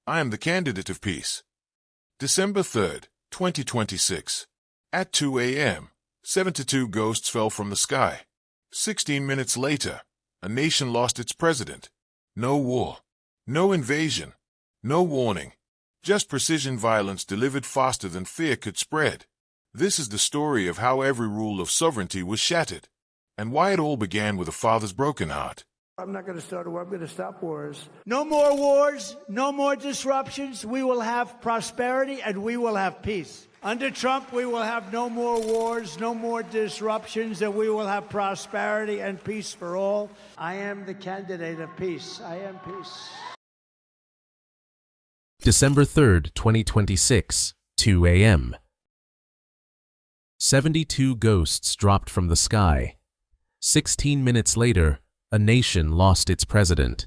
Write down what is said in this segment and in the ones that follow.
I am the candidate of peace. December 3rd, 2026. At 2 a.m., 72 ghosts fell from the sky. 16 minutes later, a nation lost its president. No war. No invasion. No warning. Just precision violence delivered faster than fear could spread. This is the story of how every rule of sovereignty was shattered, and why it all began with a father's broken heart. I'm not going to start a war. I'm going to stop wars. No more wars, no more disruptions. We will have prosperity and we will have peace. Under Trump, we will have no more wars, no more disruptions, and we will have prosperity and peace for all. I am the candidate of peace. I am peace. December 3rd, 2026, 2 a.m. 72 ghosts dropped from the sky. 16 minutes later, a nation lost its president.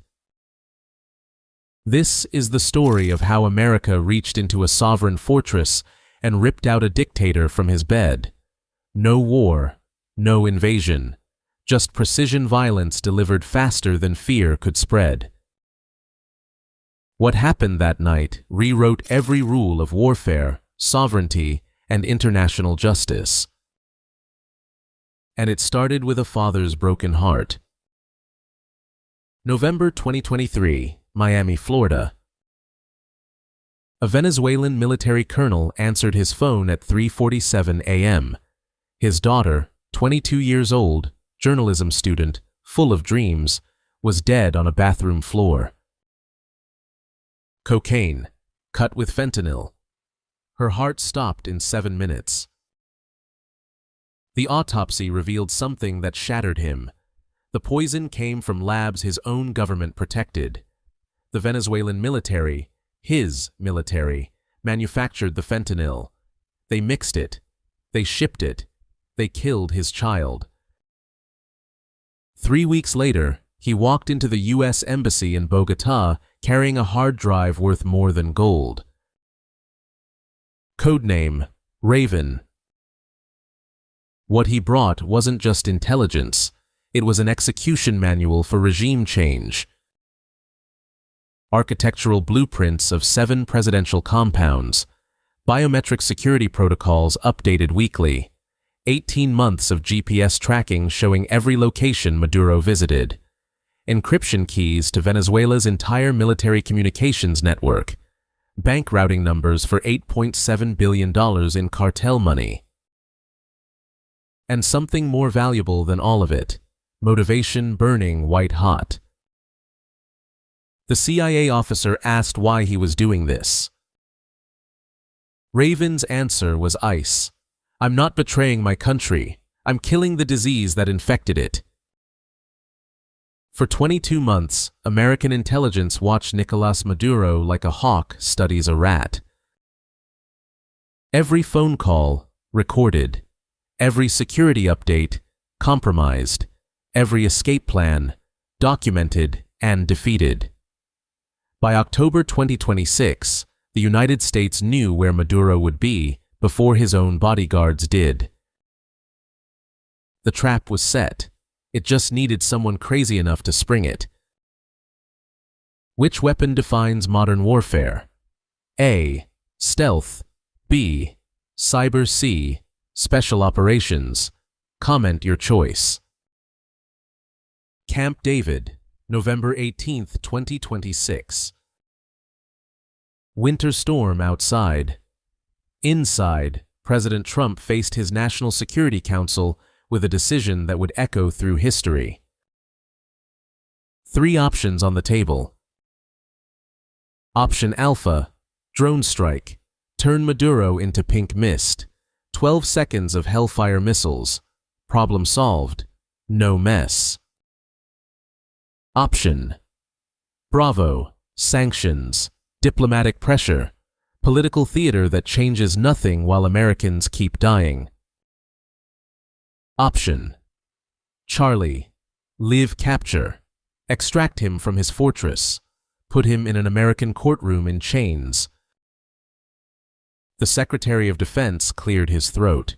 This is the story of how America reached into a sovereign fortress and ripped out a dictator from his bed. No war, no invasion, just precision violence delivered faster than fear could spread. What happened that night rewrote every rule of warfare, sovereignty, and international justice. And it started with a father's broken heart. November 2023, Miami, Florida. A Venezuelan military colonel answered his phone at 3:47 a.m. His daughter, 22 years old, journalism student, full of dreams, was dead on a bathroom floor. Cocaine, cut with fentanyl. Her heart stopped in 7 minutes. The autopsy revealed something that shattered him. The poison came from labs his own government protected. The Venezuelan military, his military, manufactured the fentanyl. They mixed it. They shipped it. They killed his child. 3 weeks later, he walked into the U.S. Embassy in Bogotá carrying a hard drive worth more than gold. Codename, Raven. What he brought wasn't just intelligence. It was an execution manual for regime change. Architectural blueprints of 7 presidential compounds, biometric security protocols updated weekly, 18 months of GPS tracking showing every location Maduro visited, encryption keys to Venezuela's entire military communications network, bank routing numbers for $8.7 billion in cartel money. And something more valuable than all of it, motivation burning white hot. The CIA officer asked why he was doing this. Raven's answer was ice. I'm not betraying my country. I'm killing the disease that infected it. For 22 months, American intelligence watched Nicolás Maduro like a hawk studies a rat. Every phone call, recorded. Every security update, compromised. Every escape plan, documented and defeated. By October 2026, the United States knew where Maduro would be before his own bodyguards did. The trap was set. It just needed someone crazy enough to spring it. Which weapon defines modern warfare? A. Stealth. B. Cyber. C. Special operations. Comment your choice. Camp David, November 18, 2026. Winter storm outside. Inside, President Trump faced his National Security Council with a decision that would echo through history. 3 options on the table. Option Alpha, drone strike, turn Maduro into pink mist, 12 seconds of Hellfire missiles, problem solved, no mess. Option Bravo, sanctions, diplomatic pressure, political theater that changes nothing while Americans keep dying. Option Charlie, live capture, extract him from his fortress, put him in an American courtroom in chains. The Secretary of Defense cleared his throat.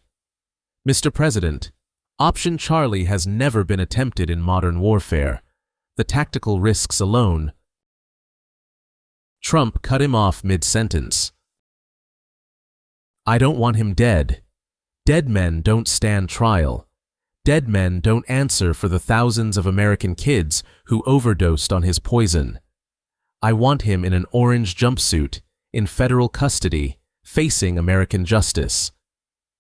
Mr. President, Option Charlie has never been attempted in modern warfare. The tactical risks alone. Trump cut him off mid-sentence. I don't want him dead. Dead men don't stand trial. Dead men don't answer for the thousands of American kids who overdosed on his poison. I want him in an orange jumpsuit, in federal custody, facing American justice.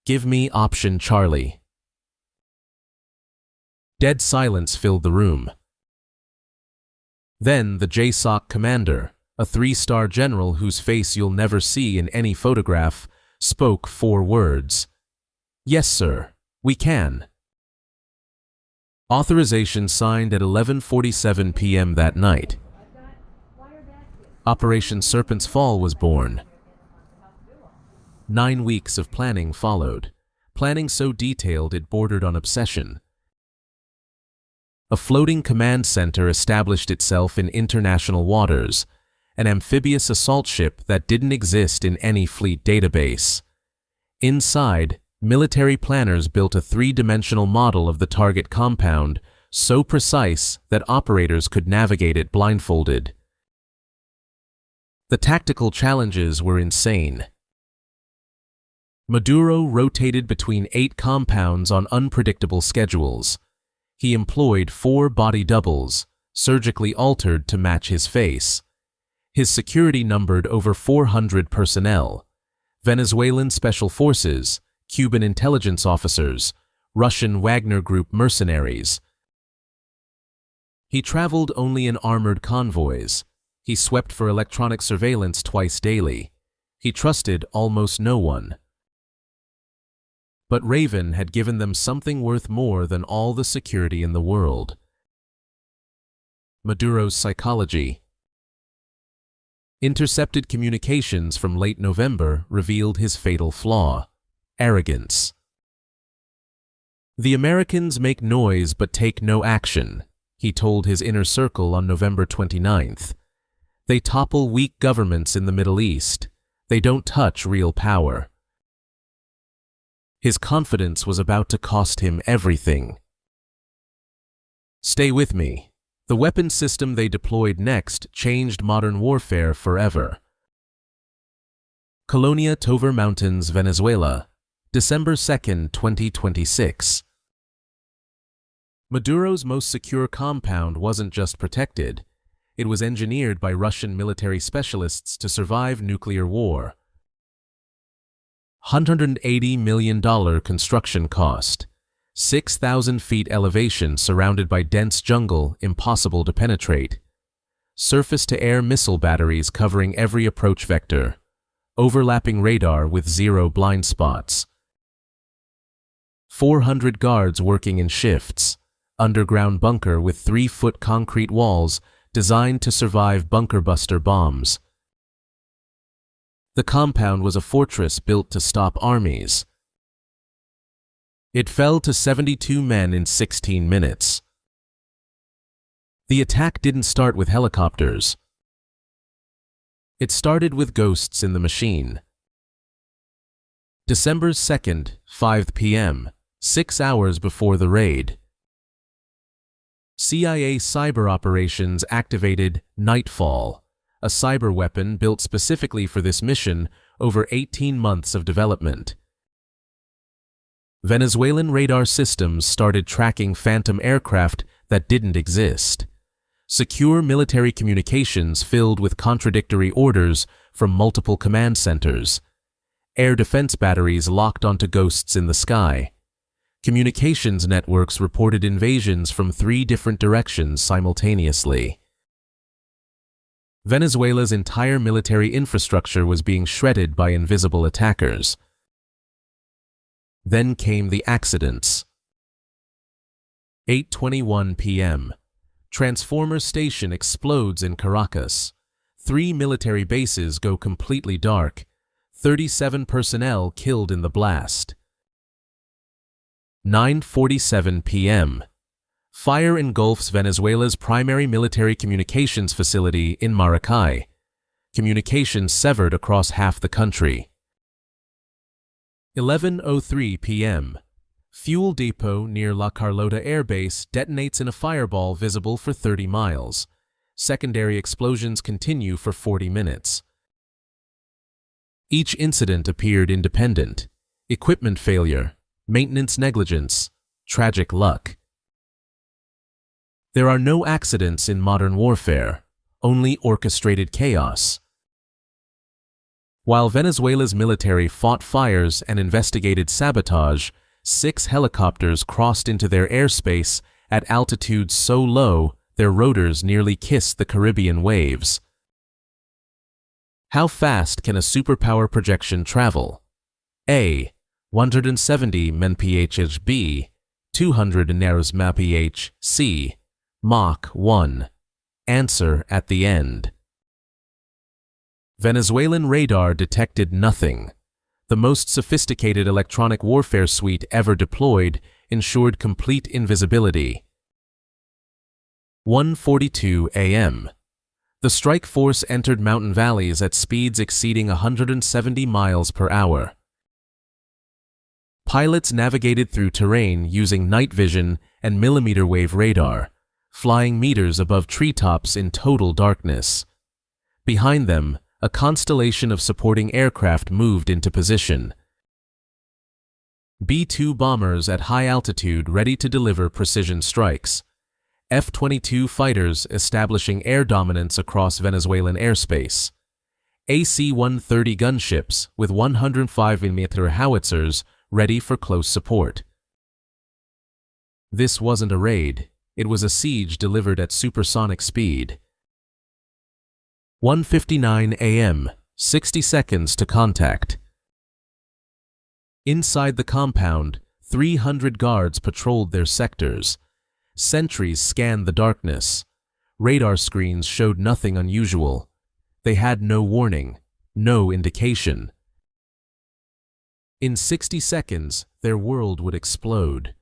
Give me option Charlie. Dead silence filled the room. Then the JSOC commander, a 3-star general whose face you'll never see in any photograph, spoke 4 words. Yes, sir, we can. Authorization signed at 11:47 p.m. that night. Operation Serpent's Fall was born. 9 weeks of planning followed, planning so detailed it bordered on obsession. A floating command center established itself in international waters, an amphibious assault ship that didn't exist in any fleet database. Inside, military planners built a 3-dimensional model of the target compound, so precise that operators could navigate it blindfolded. The tactical challenges were insane. Maduro rotated between 8 compounds on unpredictable schedules. He employed 4 body doubles, surgically altered to match his face. His security numbered over 400 personnel: Venezuelan special forces, Cuban intelligence officers, Russian Wagner Group mercenaries. He traveled only in armored convoys. He swept for electronic surveillance twice daily. He trusted almost no one. But Raven had given them something worth more than all the security in the world: Maduro's psychology. Intercepted communications from late November revealed his fatal flaw: arrogance. The Americans make noise but take no action, he told his inner circle on November 29th. They topple weak governments in the Middle East. They don't touch real power. His confidence was about to cost him everything. Stay with me. The weapon system they deployed next changed modern warfare forever. Colonia Tovar Mountains, Venezuela, December 2, 2026. Maduro's most secure compound wasn't just protected. It was engineered by Russian military specialists to survive nuclear war. $180 million construction cost. 6,000 feet elevation surrounded by dense jungle, impossible to penetrate. Surface-to-air missile batteries covering every approach vector. Overlapping radar with 0 blind spots. 400 guards working in shifts. Underground bunker with 3-foot concrete walls designed to survive bunker-buster bombs. The compound was a fortress built to stop armies. It fell to 72 men in 16 minutes. The attack didn't start with helicopters. It started with ghosts in the machine. December 2nd, 5 p.m., 6 hours before the raid. CIA cyber operations activated Nightfall, a cyber weapon built specifically for this mission over 18 months of development. Venezuelan radar systems started tracking phantom aircraft that didn't exist. Secure military communications filled with contradictory orders from multiple command centers. Air defense batteries locked onto ghosts in the sky. Communications networks reported invasions from 3 different directions simultaneously. Venezuela's entire military infrastructure was being shredded by invisible attackers. Then came the accidents. 8:21 p.m. Transformer Station explodes in Caracas. 3 military bases go completely dark. 37 personnel killed in the blast. 9:47 p.m. Fire engulfs Venezuela's primary military communications facility in Maracay. Communications severed across half the country. 11:03 p.m. Fuel depot near La Carlota Air Base detonates in a fireball visible for 30 miles. Secondary explosions continue for 40 minutes. Each incident appeared independent. Equipment failure, maintenance negligence, tragic luck. There are no accidents in modern warfare, only orchestrated chaos. While Venezuela's military fought fires and investigated sabotage, 6 helicopters crossed into their airspace at altitudes so low their rotors nearly kissed the Caribbean waves. How fast can a superpower projection travel? A. 170 mph. B. 200 mph. C. Mach 1. Answer at the end. Venezuelan radar detected nothing. The most sophisticated electronic warfare suite ever deployed ensured complete invisibility. 1:42 a.m. The strike force entered mountain valleys at speeds exceeding 170 miles per hour. Pilots navigated through terrain using night vision and millimeter-wave radar, flying meters above treetops in total darkness. Behind them, a constellation of supporting aircraft moved into position. B-2 bombers at high altitude ready to deliver precision strikes. F-22 fighters establishing air dominance across Venezuelan airspace. AC-130 gunships with 105mm howitzers ready for close support. This wasn't a raid, it was a siege delivered at supersonic speed. 1:59 a.m., 60 seconds to contact. Inside the compound, 300 guards patrolled their sectors. Sentries scanned the darkness. Radar screens showed nothing unusual. They had no warning, no indication. In 60 seconds, their world would explode.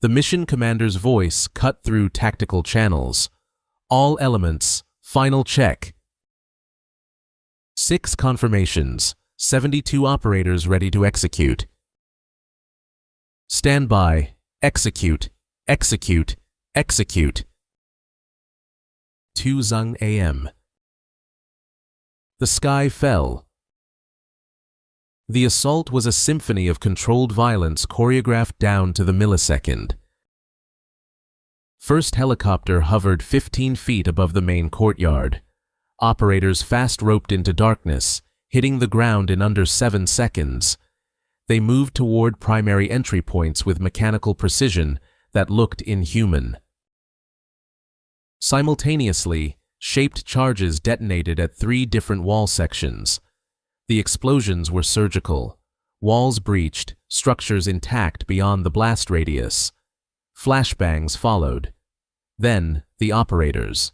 The mission commander's voice cut through tactical channels. All elements, final check. 6 confirmations, 72 operators ready to execute. Stand by, execute, execute, execute. 2:00 a.m. The sky fell. The assault was a symphony of controlled violence choreographed down to the millisecond. First helicopter hovered 15 feet above the main courtyard. Operators fast roped into darkness, hitting the ground in under 7 seconds. They moved toward primary entry points with mechanical precision that looked inhuman. Simultaneously, shaped charges detonated at 3 different wall sections. The explosions were surgical. Walls breached, structures intact beyond the blast radius. Flashbangs followed. Then, the operators.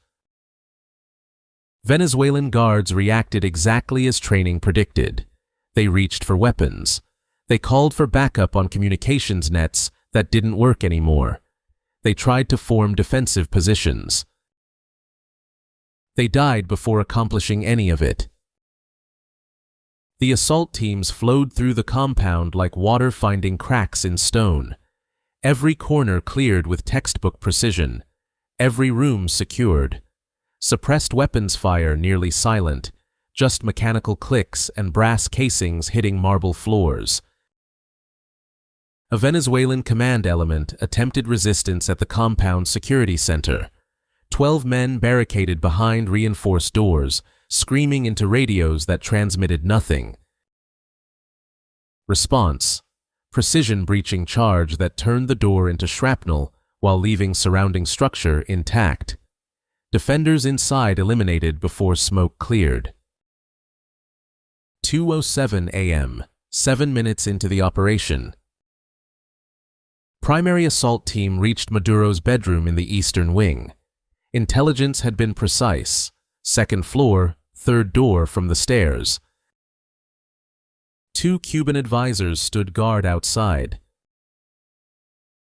Venezuelan guards reacted exactly as training predicted. They reached for weapons. They called for backup on communications nets that didn't work anymore. They tried to form defensive positions. They died before accomplishing any of it. The assault teams flowed through the compound like water finding cracks in stone. Every corner cleared with textbook precision. Every room secured. Suppressed weapons fire nearly silent, just mechanical clicks and brass casings hitting marble floors. A Venezuelan command element attempted resistance at the compound security center. 12 men barricaded behind reinforced doors, screaming into radios that transmitted nothing. Response: precision breaching charge that turned the door into shrapnel while leaving surrounding structure intact. Defenders inside eliminated before smoke cleared. 2:07 a.m., 7 minutes into the operation. Primary assault team reached Maduro's bedroom in the eastern wing. Intelligence had been precise. Second floor, third door from the stairs. 2 Cuban advisors stood guard outside.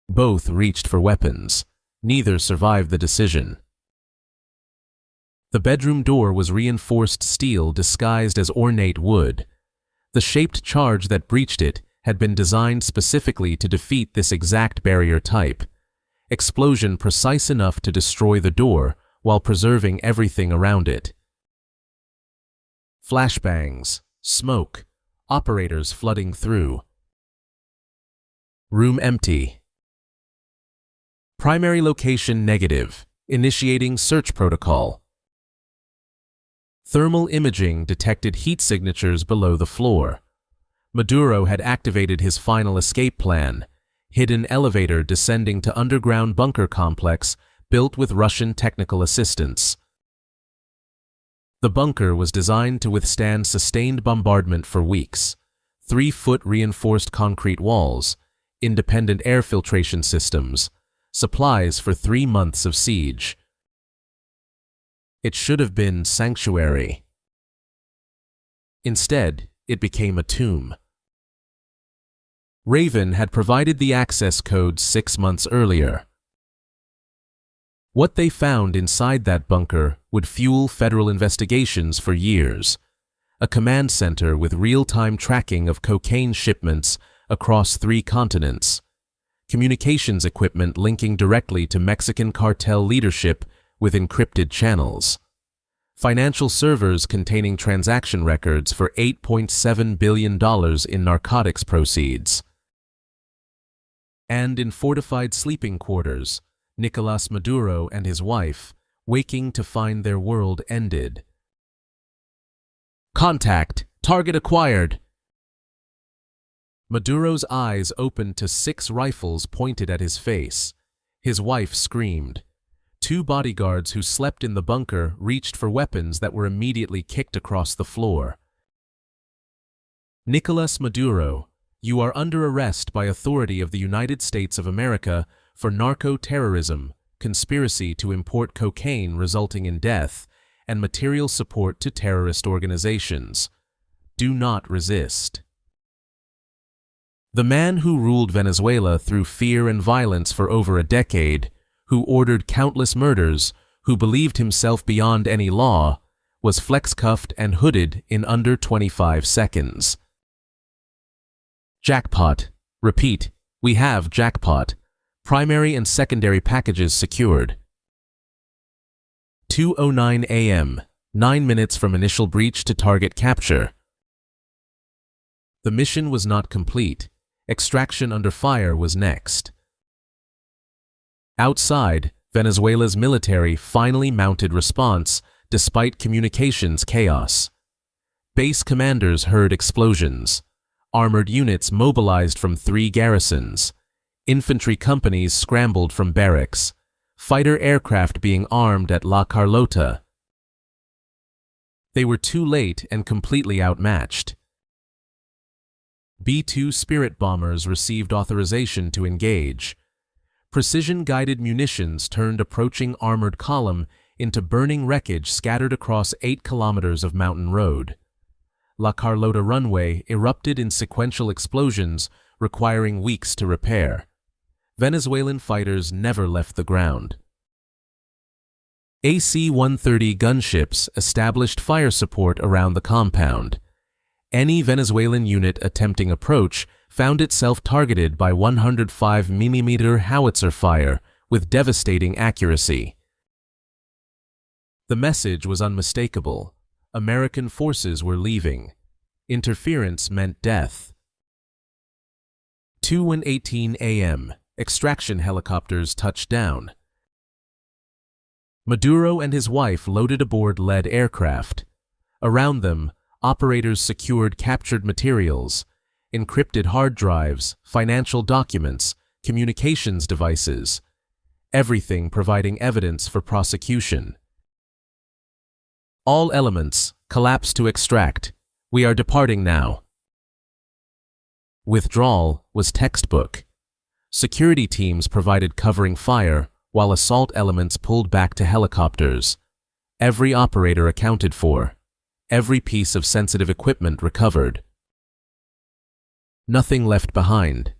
Both reached for weapons. Neither survived the decision. The bedroom door was reinforced steel disguised as ornate wood. The shaped charge that breached it had been designed specifically to defeat this exact barrier type. Explosion precise enough to destroy the door, while preserving everything around it. Flashbangs, smoke, operators flooding through. Room empty. Primary location negative, initiating search protocol. Thermal imaging detected heat signatures below the floor. Maduro had activated his final escape plan, hidden elevator descending to underground bunker complex built with Russian technical assistance. The bunker was designed to withstand sustained bombardment for weeks. 3-foot reinforced concrete walls, independent air filtration systems, supplies for 3 months of siege. It should have been sanctuary. Instead, it became a tomb. Raven had provided the access code 6 months earlier. What they found inside that bunker would fuel federal investigations for years. A command center with real-time tracking of cocaine shipments across 3 continents. Communications equipment linking directly to Mexican cartel leadership with encrypted channels. Financial servers containing transaction records for $8.7 billion in narcotics proceeds. And in fortified sleeping quarters, Nicolas Maduro and his wife, waking to find their world ended. Contact! Target acquired! Maduro's eyes opened to 6 rifles pointed at his face. His wife screamed. 2 bodyguards who slept in the bunker reached for weapons that were immediately kicked across the floor. Nicolas Maduro, you are under arrest by authority of the United States of America for narco-terrorism, conspiracy to import cocaine resulting in death, and material support to terrorist organizations. Do not resist. The man who ruled Venezuela through fear and violence for over a decade, who ordered countless murders, who believed himself beyond any law, was flex-cuffed and hooded in under 25 seconds. Jackpot. Repeat, we have jackpot. Primary and secondary packages secured. 2:09 a.m., 9 minutes from initial breach to target capture. The mission was not complete. Extraction under fire was next. Outside, Venezuela's military finally mounted response despite communications chaos. Base commanders heard explosions. Armored units mobilized from 3 garrisons. Infantry companies scrambled from barracks. Fighter aircraft being armed at La Carlota. They were too late and completely outmatched. B-2 Spirit bombers received authorization to engage. Precision-guided munitions turned approaching armored column into burning wreckage scattered across 8 kilometers of mountain road. La Carlota runway erupted in sequential explosions requiring weeks to repair. Venezuelan fighters never left the ground. AC-130 gunships established fire support around the compound. Any Venezuelan unit attempting approach found itself targeted by 105mm howitzer fire with devastating accuracy. The message was unmistakable. American forces were leaving. Interference meant death. 2:18 a.m. Extraction helicopters touched down. Maduro and his wife loaded aboard lead aircraft. Around them, operators secured captured materials, encrypted hard drives, financial documents, communications devices, everything providing evidence for prosecution. All elements, collapse to extract. We are departing now. Withdrawal was textbook. Security teams provided covering fire, while assault elements pulled back to helicopters. Every operator accounted for. Every piece of sensitive equipment recovered. Nothing left behind.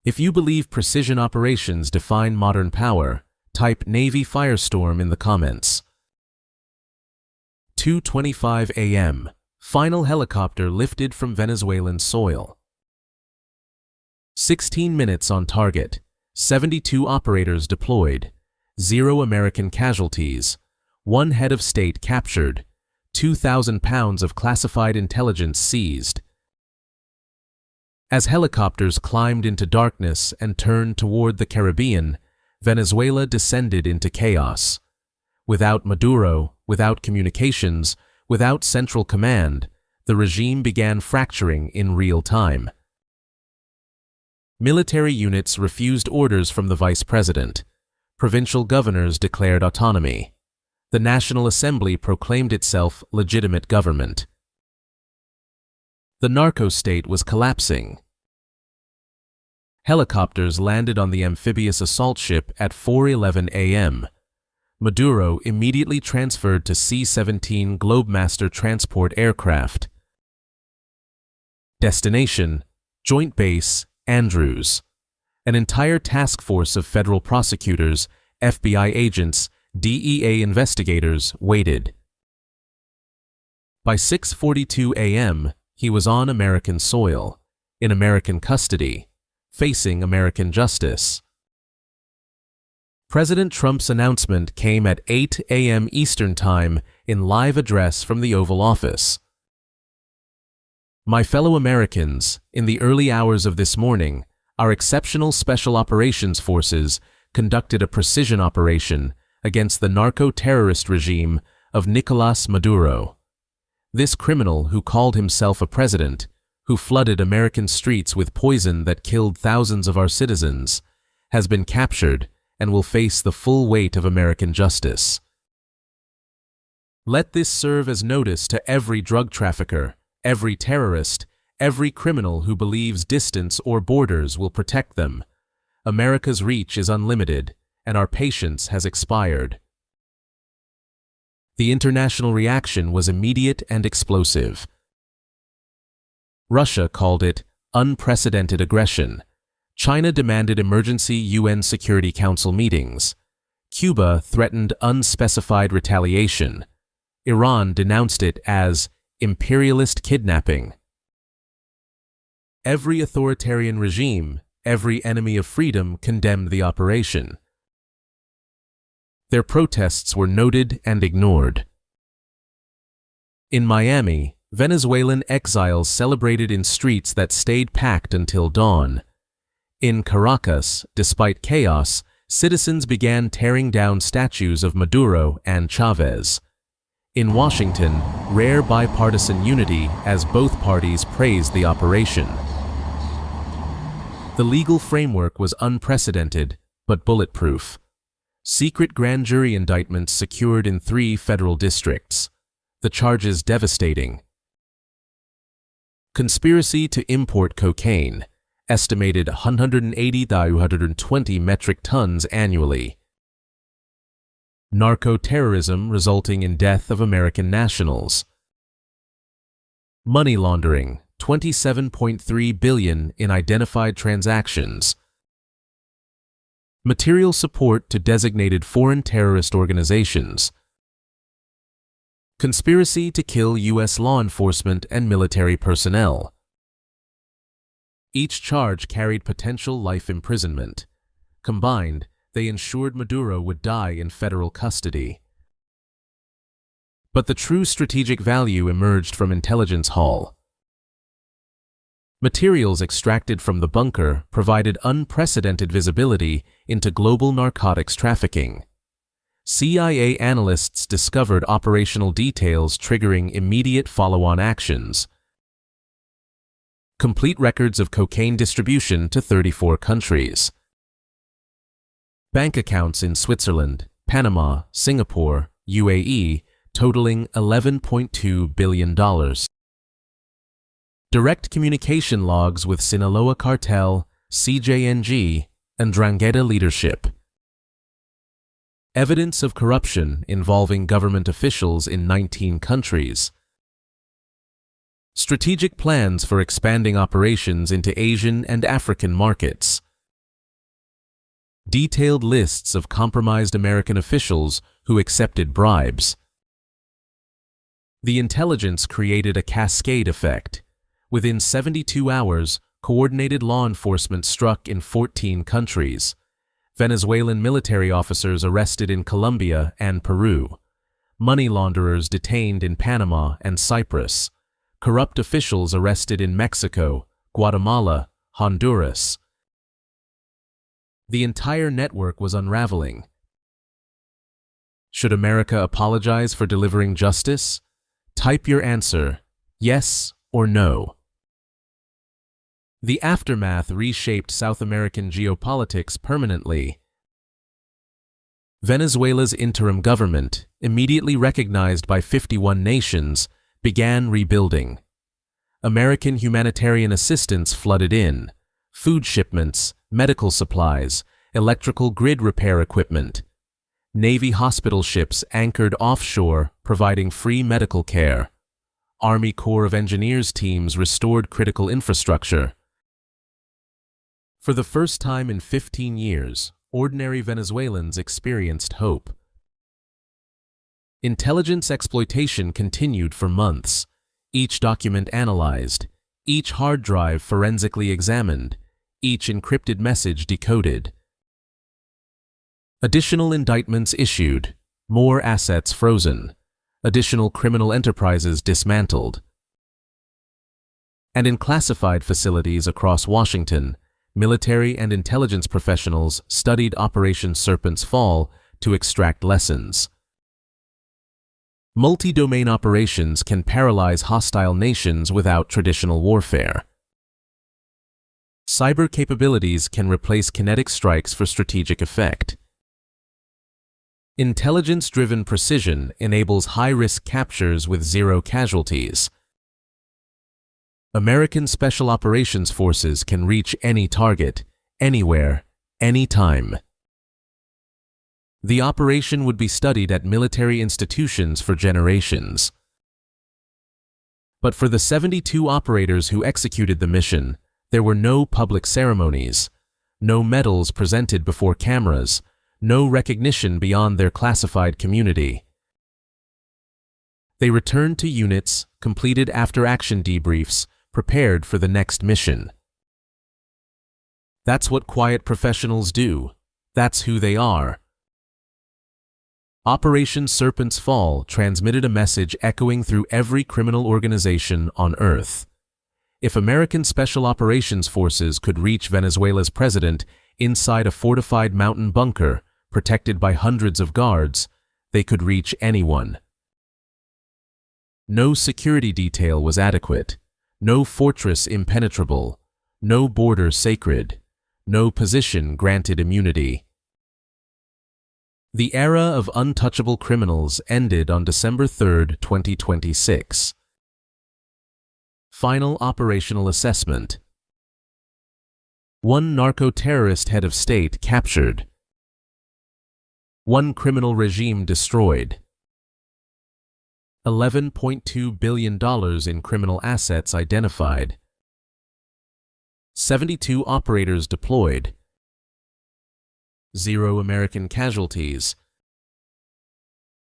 If you believe precision operations define modern power, type Navy Firestorm in the comments. 2:25 a.m. Final helicopter lifted from Venezuelan soil. 16 minutes on target. 72 operators deployed. 0 American casualties, 1 head of state captured, 2,000 pounds of classified intelligence seized. As helicopters climbed into darkness and turned toward the Caribbean, Venezuela descended into chaos. Without Maduro, without communications, without central command, the regime began fracturing in real time. Military units refused orders from the vice president. Provincial governors declared autonomy. The National Assembly proclaimed itself legitimate government. The narco-state was collapsing. Helicopters landed on the amphibious assault ship at 4:11 a.m. Maduro immediately transferred to C-17 Globemaster transport aircraft. Destination: Joint Base, Andrews. An entire task force of federal prosecutors, FBI agents, DEA investigators waited. By 6:42 a.m., he was on American soil, in American custody, facing American justice. President Trump's announcement came at 8 a.m. Eastern Time in live address from the Oval Office. My fellow Americans, in the early hours of this morning, our exceptional Special Operations Forces conducted a precision operation against the narco-terrorist regime of Nicolás Maduro. This criminal who called himself a president, who flooded American streets with poison that killed thousands of our citizens, has been captured and will face the full weight of American justice. Let this serve as notice to every drug trafficker, every terrorist, every criminal who believes distance or borders will protect them. America's reach is unlimited, and our patience has expired. The international reaction was immediate and explosive. Russia called it unprecedented aggression. China demanded emergency UN Security Council meetings. Cuba threatened unspecified retaliation. Iran denounced it as imperialist kidnapping. Every authoritarian regime, every enemy of freedom condemned the operation. Their protests were noted and ignored. In Miami, Venezuelan exiles celebrated in streets that stayed packed until dawn. In Caracas, despite chaos, citizens began tearing down statues of Maduro and Chavez. In Washington, rare bipartisan unity as both parties praised the operation. The legal framework was unprecedented, but bulletproof. Secret grand jury indictments secured in 3 federal districts. The charges devastating. Conspiracy to import cocaine, estimated 180 to 120 metric tons annually. Narco-terrorism resulting in death of American nationals. Money laundering, $27.3 billion in identified transactions. Material support to designated foreign terrorist organizations. Conspiracy to kill U.S. law enforcement and military personnel. Each charge carried potential life imprisonment. Combined, they ensured Maduro would die in federal custody. But the true strategic value emerged from intelligence haul. Materials extracted from the bunker provided unprecedented visibility into global narcotics trafficking. CIA analysts discovered operational details triggering immediate follow-on actions. Complete records of cocaine distribution to 34 countries. Bank accounts in Switzerland, Panama, Singapore, UAE, totaling $11.2 billion. Direct communication logs with Sinaloa cartel, CJNG, and Drangheta leadership. Evidence of corruption involving government officials in 19 countries. Strategic plans for expanding operations into Asian and African markets. Detailed lists of compromised American officials who accepted bribes. The intelligence created a cascade effect. Within 72 hours, coordinated law enforcement struck in 14 countries. Venezuelan military officers arrested in Colombia and Peru. Money launderers detained in Panama and Cyprus. Corrupt officials arrested in Mexico, Guatemala, Honduras. The entire network was unraveling. Should America apologize for delivering justice? Type your answer, yes or no. The aftermath reshaped South American geopolitics permanently. Venezuela's interim government, immediately recognized by 51 nations, began rebuilding. American humanitarian assistance flooded in: food shipments, medical supplies, electrical grid repair equipment. Navy hospital ships anchored offshore, providing free medical care. Army Corps of Engineers teams restored critical infrastructure. For the first time in 15 years, ordinary Venezuelans experienced hope. Intelligence exploitation continued for months, each document analyzed, each hard drive forensically examined, each encrypted message decoded. Additional indictments issued, more assets frozen, additional criminal enterprises dismantled. And in classified facilities across Washington, military and intelligence professionals studied Operation Serpent's Fall to extract lessons. Multi-domain operations can paralyze hostile nations without traditional warfare. Cyber capabilities can replace kinetic strikes for strategic effect. Intelligence-driven precision enables high-risk captures with zero casualties. American Special Operations Forces can reach any target, anywhere, anytime. The operation would be studied at military institutions for generations. But for the 72 operators who executed the mission, there were no public ceremonies, no medals presented before cameras, no recognition beyond their classified community. They returned to units, completed after-action debriefs, prepared for the next mission. That's what quiet professionals do. That's who they are. Operation Serpent's Fall transmitted a message echoing through every criminal organization on Earth. If American Special Operations Forces could reach Venezuela's president inside a fortified mountain bunker, protected by hundreds of guards, they could reach anyone. No security detail was adequate, no fortress impenetrable, no border sacred, no position granted immunity. The era of untouchable criminals ended on December 3, 2026. Final operational assessment. 1 narco-terrorist head of state captured. 1 criminal regime destroyed. $11.2 billion in criminal assets identified. 72 operators deployed. 0 American casualties.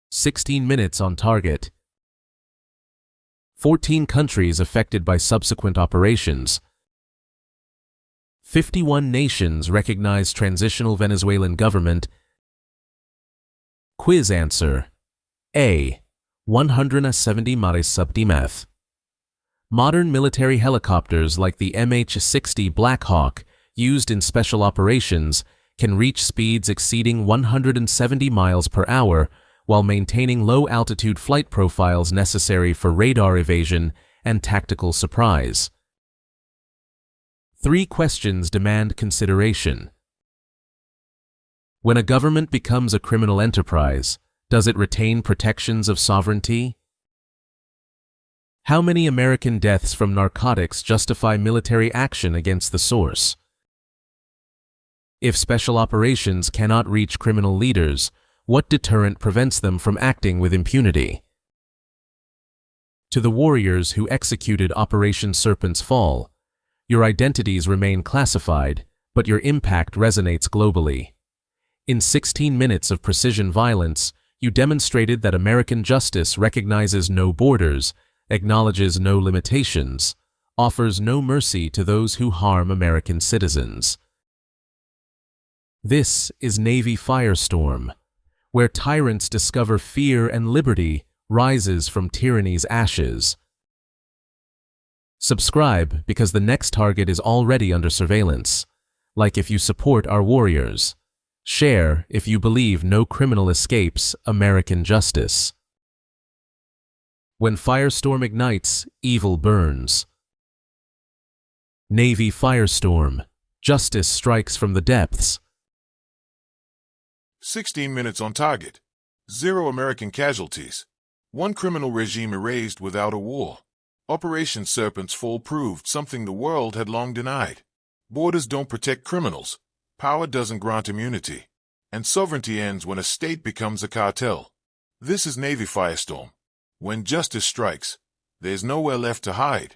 16 minutes on target. 14 countries affected by subsequent operations. 51 nations recognize transitional Venezuelan government. Quiz answer. A. 170 mares subdimeth. Modern military helicopters like the MH-60 Black Hawk, used in special operations, can reach speeds exceeding 170 miles per hour while maintaining low-altitude flight profiles necessary for radar evasion and tactical surprise. 3 questions demand consideration. When a government becomes a criminal enterprise, does it retain protections of sovereignty? How many American deaths from narcotics justify military action against the source? If special operations cannot reach criminal leaders, what deterrent prevents them from acting with impunity? To the warriors who executed Operation Serpent's Fall, your identities remain classified, but your impact resonates globally. In 16 minutes of precision violence, you demonstrated that American justice recognizes no borders, acknowledges no limitations, offers no mercy to those who harm American citizens. This is Navy Firestorm, where tyrants discover fear and liberty rises from tyranny's ashes. Subscribe because the next target is already under surveillance. Like if you support our warriors. Share if you believe no criminal escapes American justice. When firestorm ignites, evil burns. Navy Firestorm. Justice strikes from the depths. 16 minutes on target. 0 American casualties. 1 criminal regime erased without a war. Operation Serpent's Fall proved something the world had long denied. Borders don't protect criminals. Power doesn't grant immunity. And sovereignty ends when a state becomes a cartel. This is Navy Firestorm. When justice strikes, there's nowhere left to hide.